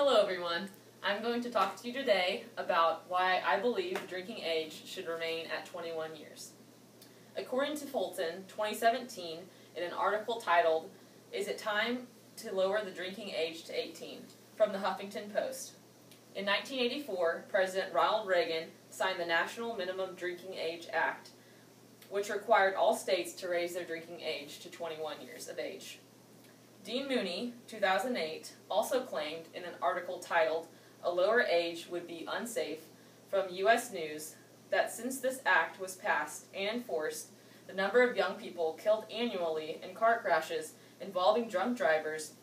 Hello everyone. I'm going to talk to you today about why I believe the drinking age should remain at 21 years. According to Fulton, 2017, in an article titled, "Is it time to lower the drinking age to 18?" from the Huffington Post. In 1984, President Ronald Reagan signed the National Minimum Drinking Age Act, which required all states to raise their drinking age to 21 years of age. Dean Mooney, 2008, also claimed in an article titled, "A Lower Age Would Be Unsafe," from U.S. News, that since this act was passed and enforced, the number of young people killed annually in car crashes involving drunk drivers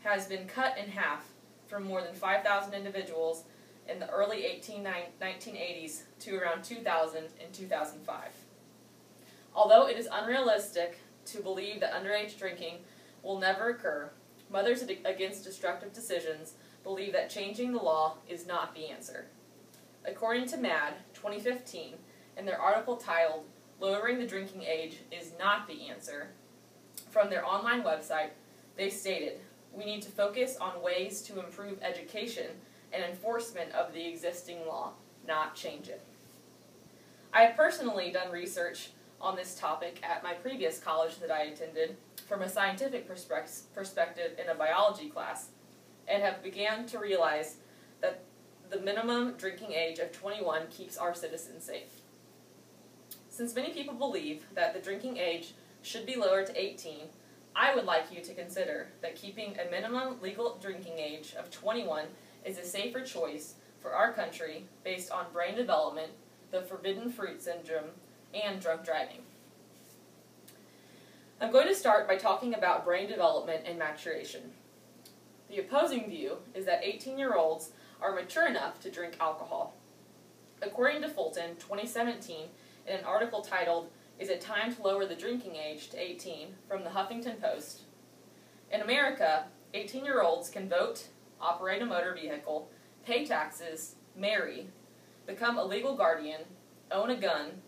has been cut in half from more than 5,000 individuals in the early 1980s to around 2,000 in 2005. Although it is unrealistic to believe that underage drinking will never occur, Mothers Against Destructive Decisions believe that changing the law is not the answer. According to MADD 2015, in their article titled, "Lowering the Drinking Age is Not the Answer," from their online website, they stated, "We need to focus on ways to improve education and enforcement of the existing law, not change it." I have personally done research on this topic at my previous college that I attended from a scientific perspective in a biology class, and have began to realize that the minimum drinking age of 21 keeps our citizens safe. Since many people believe that the drinking age should be lowered to 18, I would like you to consider that keeping a minimum legal drinking age of 21 is a safer choice for our country based on brain development, the forbidden fruit syndrome, and drunk driving. I'm going to start by talking about brain development and maturation. The opposing view is that 18-year-olds are mature enough to drink alcohol. According to Fulton, 2017, in an article titled, "Is it time to lower the drinking age to 18?" from the Huffington Post, in America, 18-year-olds can vote, operate a motor vehicle, pay taxes, marry, become a legal guardian, own a gun,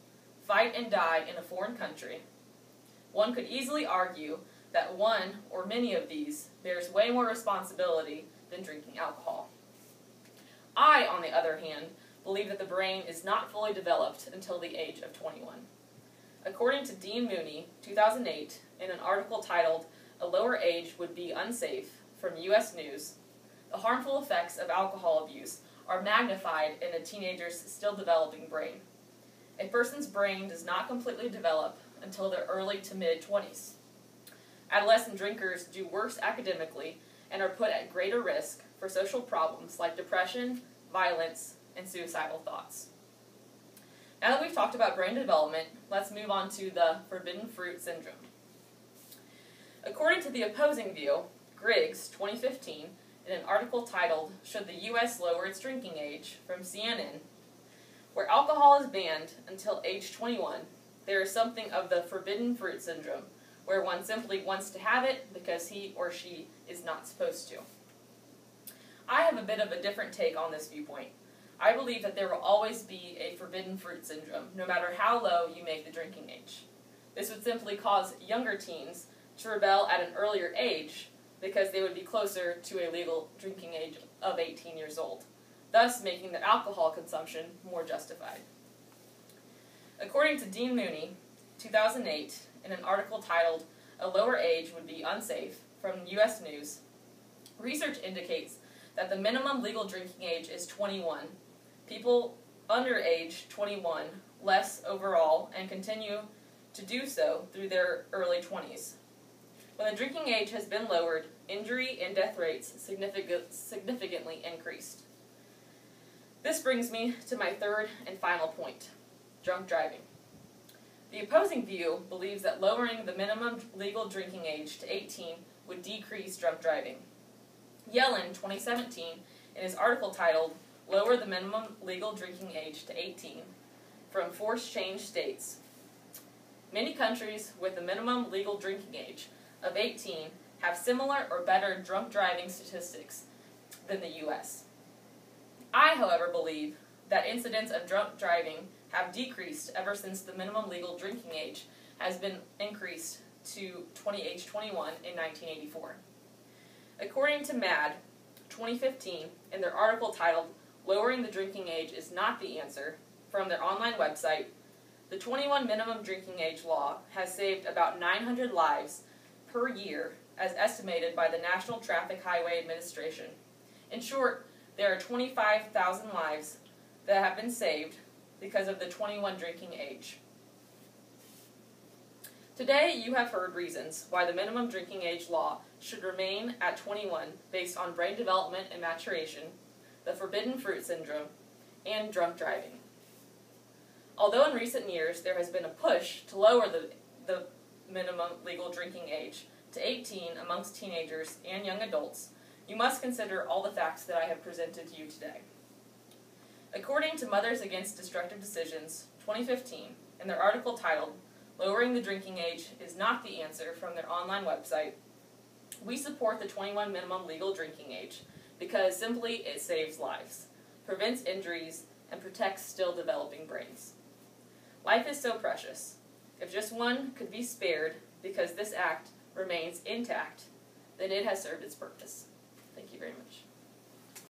fight and die in a foreign country. One could easily argue that one or many of these bears way more responsibility than drinking alcohol. I, on the other hand, believe that the brain is not fully developed until the age of 21. According to Dean Mooney, 2008, in an article titled, "A Lower Age Would Be Unsafe," from U.S. News, the harmful effects of alcohol abuse are magnified in a teenager's still developing brain. A person's brain does not completely develop until their early to mid-20s. Adolescent drinkers do worse academically and are put at greater risk for social problems like depression, violence, and suicidal thoughts. Now that we've talked about brain development, let's move on to the forbidden fruit syndrome. According to the opposing view, Griggs, 2015, in an article titled, "Should the U.S. Lower Its Drinking Age?" from CNN, where alcohol is banned until age 21, there is something of the forbidden fruit syndrome, where one simply wants to have it because he or she is not supposed to. I have a bit of a different take on this viewpoint. I believe that there will always be a forbidden fruit syndrome, no matter how low you make the drinking age. This would simply cause younger teens to rebel at an earlier age because they would be closer to a legal drinking age of 18 years old, thus making their alcohol consumption more justified. According to Dean Mooney, 2008, in an article titled, "A Lower Age Would Be Unsafe," from U.S. News, research indicates that the minimum legal drinking age is 21. People under age 21 less overall and continue to do so through their early 20s. When the drinking age has been lowered, injury and death rates significantly increased. This brings me to my third and final point, drunk driving. The opposing view believes that lowering the minimum legal drinking age to 18 would decrease drunk driving. Yellen, 2017, in his article titled, "Lower the Minimum Legal Drinking Age to 18," from Force Change states, "Many countries with a minimum legal drinking age of 18 have similar or better drunk driving statistics than the U.S. I, however, believe that incidents of drunk driving have decreased ever since the minimum legal drinking age has been increased to age 21 in 1984. According to MADD, 2015, in their article titled "Lowering the Drinking Age is Not the Answer," from their online website, the 21 minimum drinking age law has saved about 900 lives per year as estimated by the National Traffic Highway Administration. In short, there are 25,000 lives that have been saved because of the 21 drinking age. Today, you have heard reasons why the minimum drinking age law should remain at 21 based on brain development and maturation, the forbidden fruit syndrome, and drunk driving. Although in recent years there has been a push to lower the minimum legal drinking age to 18 amongst teenagers and young adults, you must consider all the facts that I have presented to you today. According to Mothers Against Destructive Decisions 2015, in their article titled "Lowering the Drinking Age is Not the Answer," from their online website, we support the 21 minimum legal drinking age because simply it saves lives, prevents injuries, and protects still developing brains. Life is so precious. If just one could be spared because this act remains intact, then it has served its purpose. Thank you very much.